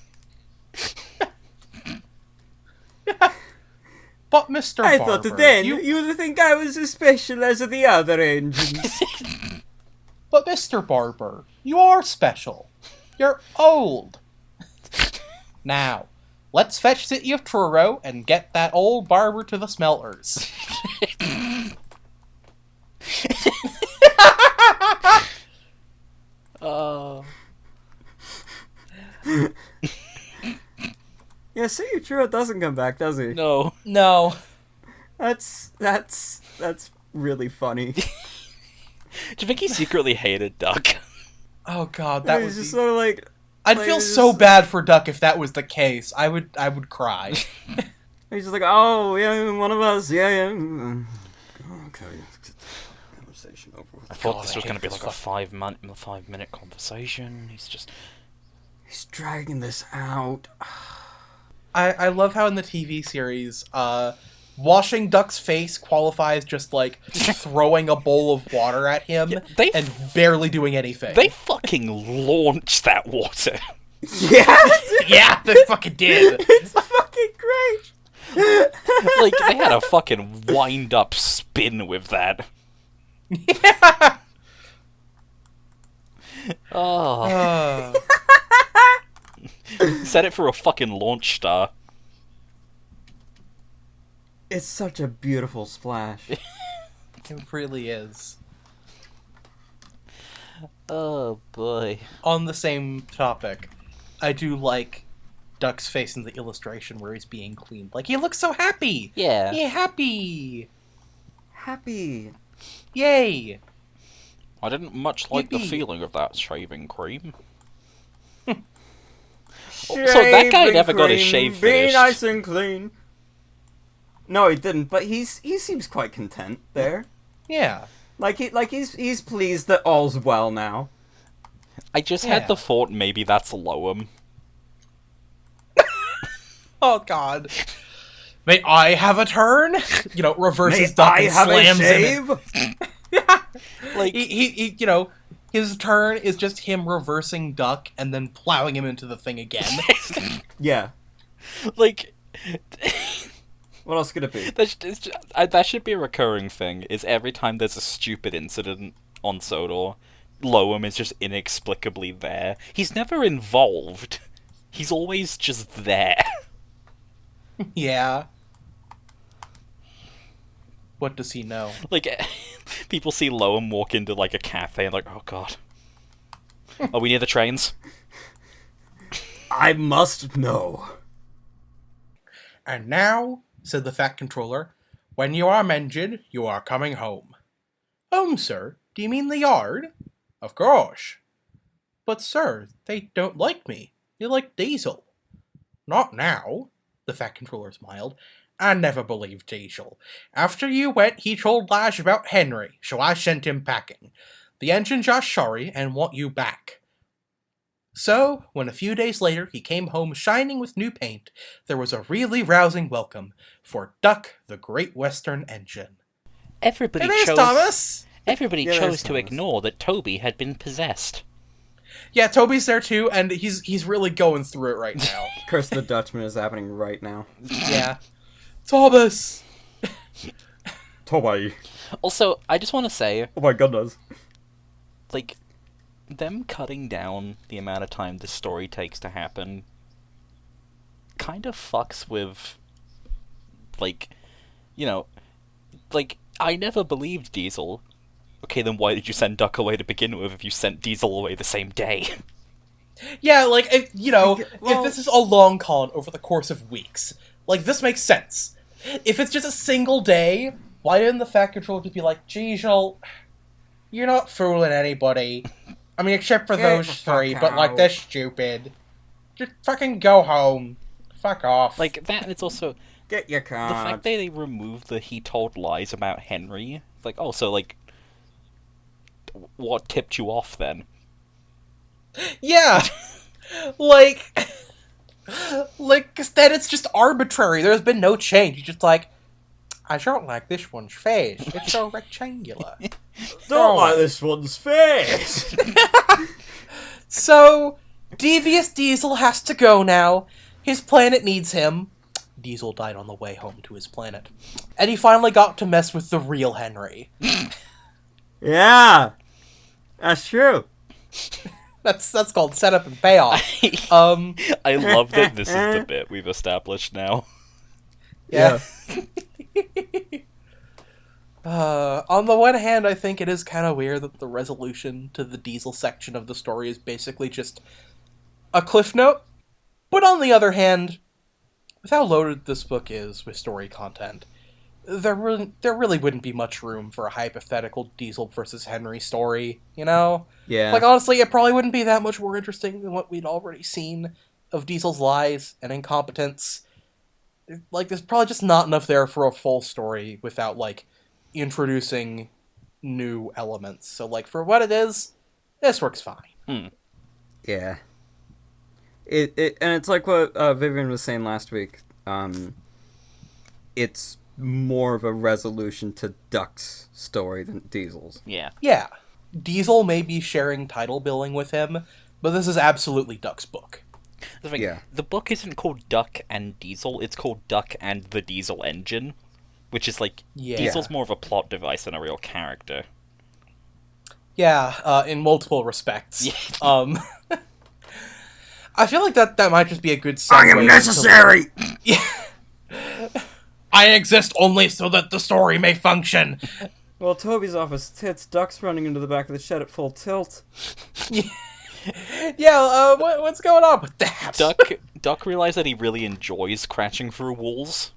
But Mr. I Barber, thought then you'd think I was as special as the other engines. But Mr. Barber, you are special. You're old. Now, let's fetch City of Truro and get that old barber to the smelters. Oh. Yeah, see, Truro doesn't come back, does he? No. No. That's really funny. Do you think he secretly hated Duck? Oh god, that was just sort of like... I'd feel so bad for Duck if that was the case. I would cry. He's just like, oh, yeah, one of us, yeah. Okay, let's get the conversation over with. I thought this was going to be like a 5-minute conversation. He's dragging this out. I love how in the TV series, washing Duck's face qualifies just like throwing a bowl of water at him and barely doing anything. They fucking launched that water. Yeah? Yeah, they fucking did. It's fucking great. Like, they had a fucking wind-up spin with that. Yeah. Oh. Set it for a fucking launch star. It's such a beautiful splash. It really is. Oh, boy. On the same topic, I do like Duck's face in the illustration where he's being cleaned. Like, he looks so happy! Yeah. Yeah, happy! Happy. Yay! I didn't much like the Yippee. feeling of that shaving cream. Shaving So that guy never got his cream, shave Be finished. nice and clean. No, he didn't, but he seems quite content there. Yeah. He's pleased that all's well now. I just Yeah. had the thought maybe that's Loam. Oh god. May I have a turn? You know, reverses May Duck I and have a slams him. shave? Like, He, you know, his turn is just him reversing Duck and then plowing him into the thing again. Yeah. like, What else could it be? that should be a recurring thing, is every time there's a stupid incident on Sodor, Loam is just inexplicably there. He's never involved. He's always just there. Yeah. What does he know? Like, people see Loam walk into, like, a cafe and like, oh god. Are we near the trains? I must know. And now, said the Fat Controller, when you are mended, you are coming home. Home, sir? Do you mean the yard? Of course. But, sir, they don't like me. They like Diesel. Not now, the Fat Controller smiled. I never believed Diesel. After you went, he told lies about Henry, so I sent him packing. The engines are sorry and want you back. So, when a few days later he came home shining with new paint, there was a really rousing welcome for Duck the Great Western Engine. Everybody It is, chose Thomas! Everybody Yeah, chose there's to Thomas. ignore that Toby had been possessed. Yeah, Toby's there too, and he's really going through it right now. Curse the Dutchman is happening right now. Yeah. Thomas! Toby. Also, I just want to say, Oh my goodness. like, them cutting down the amount of time this story takes to happen kind of fucks with, like, you know, like, I never believed Diesel. Okay, then why did you send Duck away to begin with if you sent Diesel away the same day? Yeah, like, if, you know, Well- if this is a long con over the course of weeks, like, this makes sense. If it's just a single day, why didn't the Fat Controller just be like, Diesel, you're not fooling anybody. I mean, except for Get those the fuck three, but, like, out. they're stupid. Just fucking go home. Fuck off. Like, that, and it's also, Get your the card. fact that they removed the he told lies about Henry, it's like, oh, so, like, what tipped you off then? Yeah! like, 'cause then it's just arbitrary. There's been no change. You're just like, I don't like this one's face. It's so rectangular. Don't like this one's face. So, Devious Diesel has to go now. His planet needs him. Diesel died on the way home to his planet. And he finally got to mess with the real Henry. Yeah. That's true. That's called setup and payoff. I love that this is the bit we've established now. Yeah. On the one hand, I think it is kind of weird that the resolution to the Diesel section of the story is basically just a cliff note. But on the other hand, with how loaded this book is with story content, there really wouldn't be much room for a hypothetical Diesel versus Henry story, you know? Yeah. Like, honestly, it probably wouldn't be that much more interesting than what we'd already seen of Diesel's lies and incompetence. Like, there's probably just not enough there for a full story without, like, introducing new elements. So, like, for what it is, this works fine. Yeah. And it's like what Vivian was saying last week. It's more of a resolution to Duck's story than Diesel's. Yeah. Yeah. Diesel may be sharing title billing with him, but this is absolutely Duck's book. The thing, Yeah. the book isn't called Duck and Diesel, it's called Duck and the Diesel Engine, which is like, Yeah. Diesel's more of a plot device than a real character. Yeah, in multiple respects. Yeah. I feel like that might just be a good segue. I am necessary! Yeah. I exist only so that the story may function. Well, Toby's off his tits. Duck's running into the back of the shed at full tilt. Yeah, what's going on with that? Duck realized that he really enjoys crashing through walls.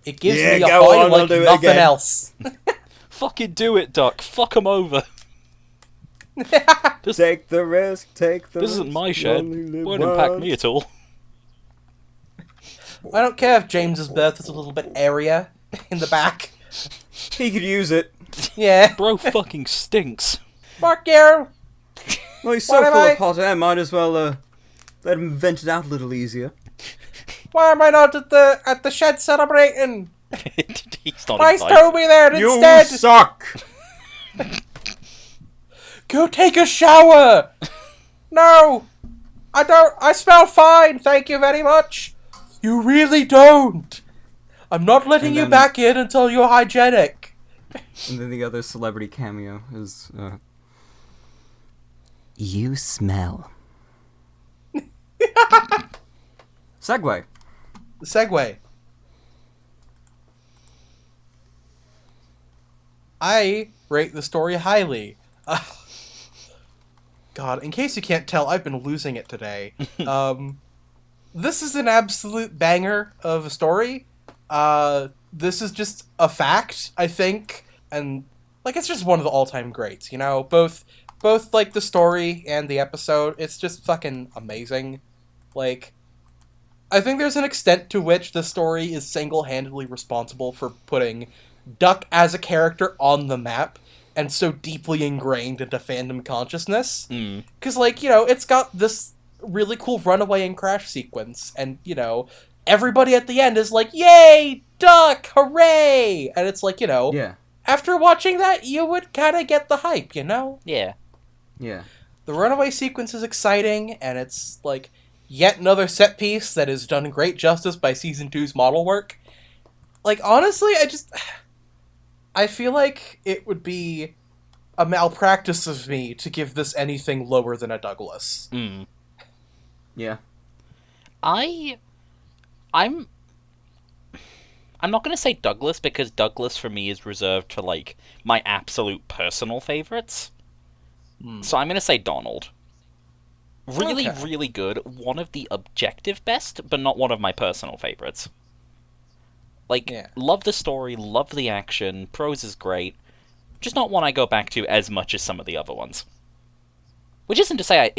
It gives Yeah, me a go high on, like I'll do it nothing again. else. Fucking do it, Duck. Fuck him over. Take the risk, take the This risk. isn't my shed. Only live Won't impact once. me at all. I don't care if James's berth is a little bit area in the back. He could use it. Yeah. Bro fucking stinks. Fuck you! Well, he's so What am full I- of hot air, might as well let him vent it out a little easier. Why am I not at the shed celebrating? He's not Why's invited. Toby there You instead? suck! Go take a shower! No! I don't. I smell fine, thank you very much. You really don't. I'm not letting And you then- back in until you're hygienic. And then the other celebrity cameo is, You smell. Segway. Segue. I rate the story highly. God, in case you can't tell, I've been losing it today. This is an absolute banger of a story. This is just a fact, I think, and like it's just one of the all-time greats. You know, both like the story and the episode. It's just fucking amazing. Like, I think there's an extent to which the story is single-handedly responsible for putting Duck as a character on the map and so deeply ingrained into fandom consciousness. Because, like, you know, it's got this really cool runaway and crash sequence, and, you know, everybody at the end is like, yay, Duck, hooray! And it's like, you know, Yeah. after watching that, you would kind of get the hype, you know? Yeah. Yeah. The runaway sequence is exciting, and it's, like, yet another set piece that is done great justice by Season 2's model work. Like, honestly, I feel like it would be a malpractice of me to give this anything lower than a Douglas. Yeah. I'm not gonna say Douglas because Douglas for me is reserved to like my absolute personal favorites. So I'm gonna say Donald. Really, Okay. really good. One of the objective best, but not one of my personal favorites. Like, Yeah. love the story, love the action, prose is great. Just not one I go back to as much as some of the other ones. Which isn't to say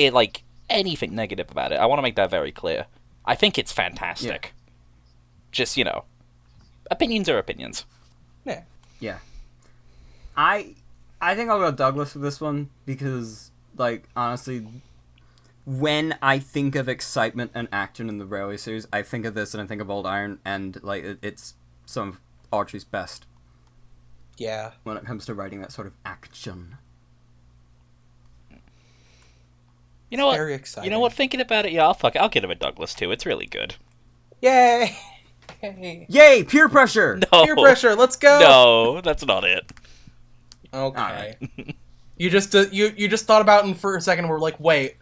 anything negative about it. I want to make that very clear. I think it's fantastic. Just, you know, opinions are opinions. Yeah. Yeah. I think I'll go Douglas for this one because, like, honestly, when I think of excitement and action in the Railway series, I think of this and I think of Old Iron, and, like, it's some of Audrey's best Yeah. when it comes to writing that sort of action. You know what? Very exciting. You know what? Thinking about it, yeah, I'll give it a Douglas too. It's really good. Yay! Yay! Peer pressure! No, Peer pressure, let's go! No, that's not it. Okay. Alright. You just you just thought about it for a second and were like, wait,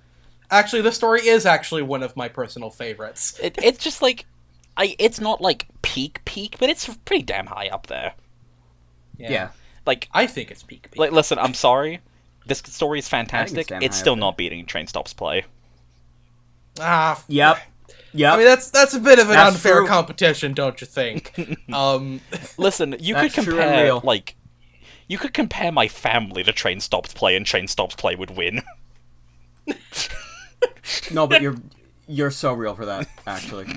actually this story is actually one of my personal favorites. It's just like, it's not like peak, but it's pretty damn high up there. Yeah. Like, I think it's peak. like, listen, I'm sorry. This story is it's fantastic. damn It's high still up not beating Train Stops Play. Ah. Yep. Yeah. I mean, that's a bit of an That's unfair true. competition, don't you think? Listen, you could That's true and compare, real. like, you could compare my family to Train Stops Play, and Train Stops Play would win. No, but you're so real for that, actually.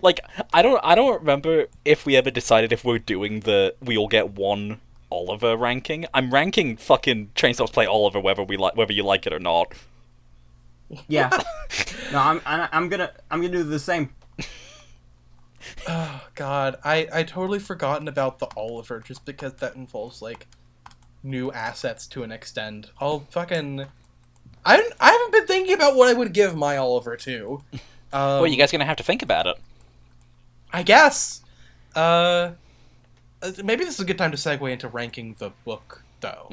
Like, I don't remember if we ever decided if we're doing we all get one Oliver ranking. I'm ranking fucking Train Stops Play Oliver whether you like it or not. Yeah. No, I'm gonna do the same. Oh, God. I totally forgotten about the Oliver, just because that involves, like, new assets to an extent. I haven't been thinking about what I would give my Oliver to. Well, you guys are gonna have to think about it. I guess. Maybe this is a good time to segue into ranking the book, though.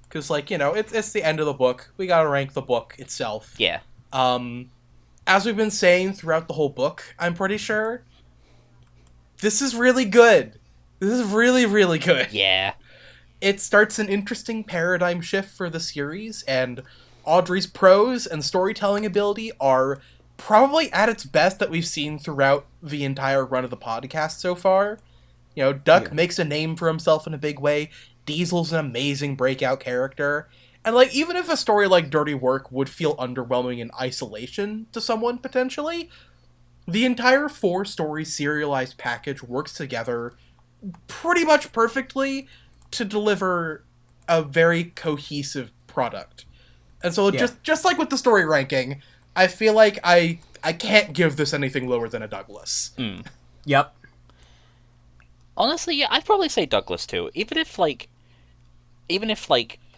Because, like, it's the end of the book. We gotta rank the book itself. Yeah. As we've been saying throughout the whole book, I'm pretty sure, this is really good. This is really, really good. Yeah. It starts an interesting paradigm shift for the series, and Audrey's prose and storytelling ability are probably at its best that we've seen throughout the entire run of the podcast so far. Duck makes a name for himself in a big way. Diesel's an amazing breakout character. And, like, even if a story like Dirty Work would feel underwhelming in isolation to someone, potentially, the entire 4-story serialized package works together pretty much perfectly to deliver a very cohesive product. And so, just like with the story ranking, I feel like I can't give this anything lower than a Douglas. Yep. Honestly, yeah, I'd probably say Douglas too. Even if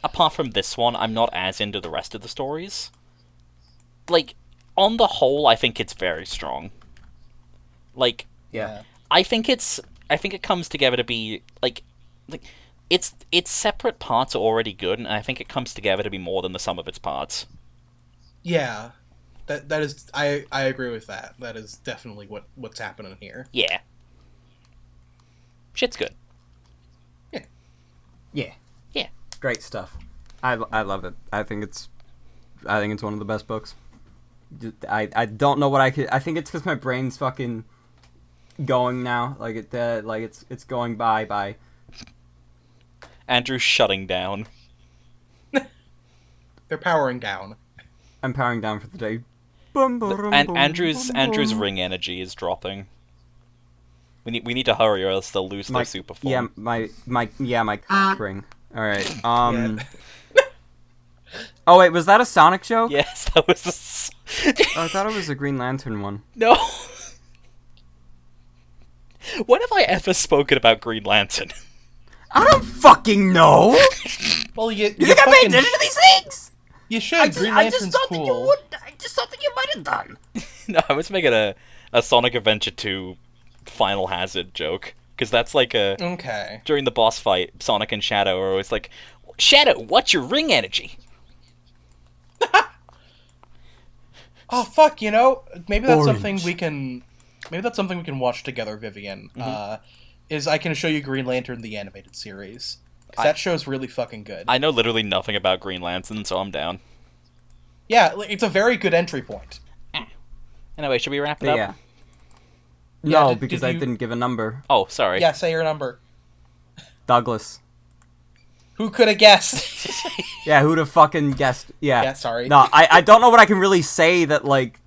apart from this one, I'm not as into the rest of the stories. Like, on the whole, I think it's very strong. Like, Yeah. I think it comes together to be like its separate parts are already good, and I think it comes together to be more than the sum of its parts. Yeah. That is I agree with that. That is definitely what's happening here. Yeah. Shit's good. Yeah. Yeah. Great stuff. I love it. I think it's one of the best books. I don't know what I could. I think it's because my brain's fucking going now. Like it's going by. Andrew's shutting down. They're powering down. I'm powering down for the day. And Andrew's ring energy is dropping. We need to hurry, or else they'll lose their super form. Yeah, my ring. All right. Yeah. Oh wait, was that a Sonic joke? Yes, that was. Oh, I thought it was a Green Lantern one. No. When have I ever spoken about Green Lantern? I don't fucking know. Well, You think I pay attention to these things? You should. Green Lantern's cool. I just thought that you might have done. No, I was making a Sonic Adventure 2 Final Hazard joke. Because that's like Okay. during the boss fight, Sonic and Shadow are always like, Shadow, what's your ring energy? Oh fuck! Maybe that's something we can. Maybe that's something we can watch together, Vivian. Is I can show you Green Lantern the animated series. 'Cause that show's really fucking good. I know literally nothing about Green Lantern, so I'm down. Yeah, it's a very good entry point. Anyway, should we wrap it up? Yeah. Yeah, No, did because you- I didn't give a number. Oh, sorry. Yeah, say your number. Douglas. Who could have guessed? Yeah, who'd have fucking guessed? Yeah. Yeah, sorry. No, I don't know what I can really say that, like,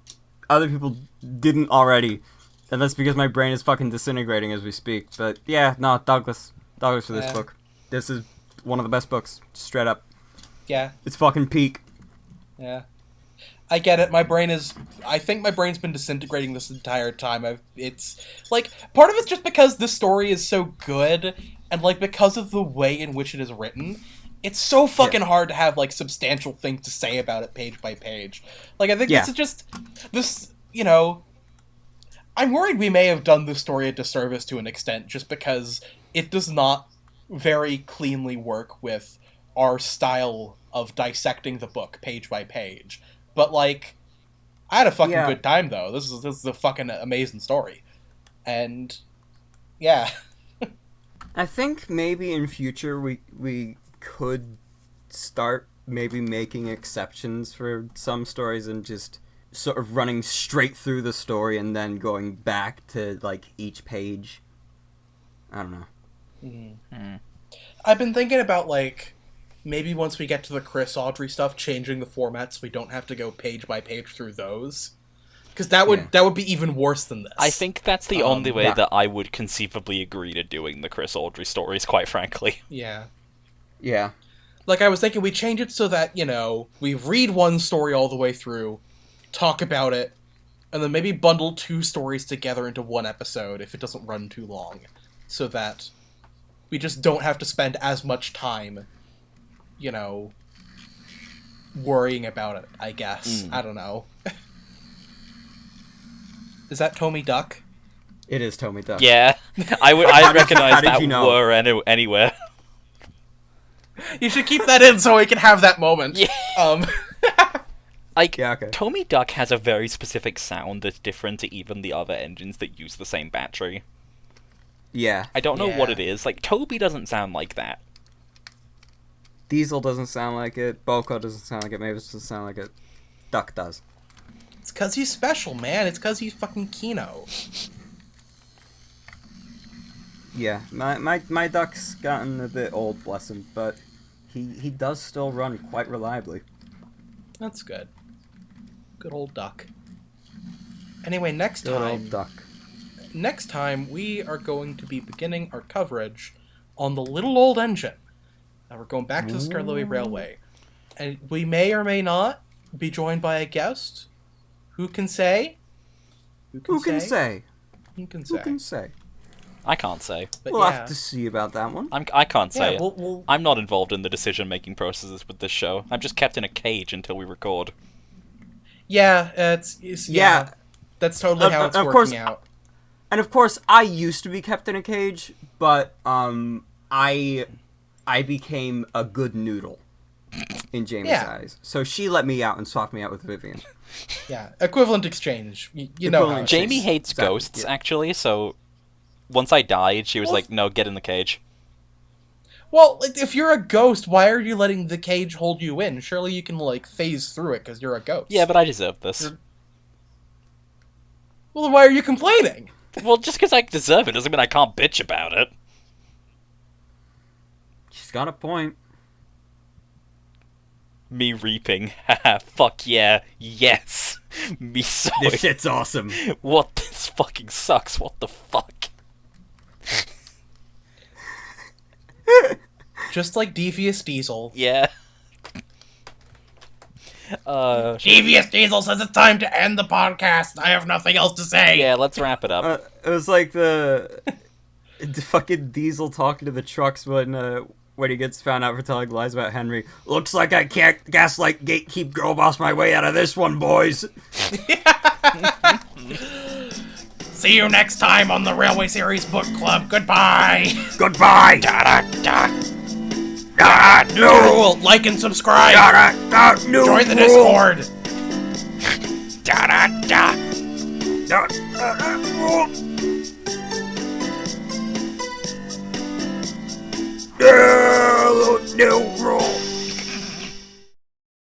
other people didn't already. And that's because my brain is fucking disintegrating as we speak. But, yeah, no, Douglas. Douglas for this book. This is one of the best books. Straight up. Yeah, It's fucking peak. yeah. I get it. I think my brain's been disintegrating this entire time. It's, like, part of it's just because this story is so good, and, like, because of the way in which it is written, it's so fucking hard to have, like, substantial things to say about it page by page. Like, I think this is just, I'm worried we may have done this story a disservice to an extent, just because it does not very cleanly work with our style of dissecting the book page by page. But, like, I had a fucking good time, though. This is a fucking amazing story. And, yeah. I think maybe in future we could start maybe making exceptions for some stories and just sort of running straight through the story and then going back to, like, each page. I don't know. Mm-hmm. I've been thinking about, like, maybe once we get to the Chris Audrey stuff, changing the format so we don't have to go page by page through those. Because that would be even worse than this. I think that's the only way that I would conceivably agree to doing the Chris Audrey stories, quite frankly. Yeah. Yeah. Like, I was thinking we change it so that, you know, we read one story all the way through, talk about it, and then maybe bundle 2 stories together into one episode if it doesn't run too long. So that we just don't have to spend as much time, you know, worrying about it, I guess. I don't know. Is that Tommy Duck? It is Tommy Duck. Yeah, I recognize that you know? were anywhere. You should keep that in so we can have that moment. Yeah. Like, Yeah, okay. Tommy Duck has a very specific sound that's different to even the other engines that use the same battery. Yeah. I don't know what Yeah. it is. Like, Toby doesn't sound like that. Diesel doesn't sound like it. Boko doesn't sound like it. Mavis doesn't sound like it. Duck does. It's because he's special, man. It's because he's fucking Kino. Yeah, my Duck's gotten a bit old, bless him, but he does still run quite reliably. That's good. Good old Duck. Anyway, next Good time... old Duck. Next time, we are going to be beginning our coverage on the little old engine. Now we're going back to the Skarloey Railway. And we may or may not be joined by a guest. Who can say? Who can say? Who can Who say? can say? I can't say. But We'll yeah. have to see about that one. I can't say. Yeah, we'll... I'm not involved in the decision-making processes with this show. I'm just kept in a cage until we record. Yeah, it's Yeah. That's totally how it's of working course, out. And of course, I used to be kept in a cage, but I became a good noodle in Jamie's eyes. So she let me out and swapped me out with Vivian. Yeah, equivalent exchange. You know how it is. Jamie hates Exactly, ghosts, yeah. actually, so once I died, she was like, no, get in the cage. Well, if you're a ghost, why are you letting the cage hold you in? Surely you can, like, phase through it because you're a ghost. Yeah, but I deserve this. Well, then why are you complaining? Well, just because I deserve it doesn't mean I can't bitch about it. She's got a point. Me reaping. Haha, fuck yeah. Yes. Me sowing. This shit's awesome. What? This fucking sucks. What the fuck? Just like Devious Diesel. Yeah. Devious Diesel says it's time to end the podcast. I have nothing else to say. Yeah, let's wrap it up. It was like the fucking Diesel talking to the trucks when he gets found out for telling lies about Henry. Looks like I can't gaslight gatekeep girl boss my way out of this one, boys. See you next time on the Railway Series Book Club. Goodbye. Goodbye. New rule. Like and subscribe. New Join the rule. Discord. Rule.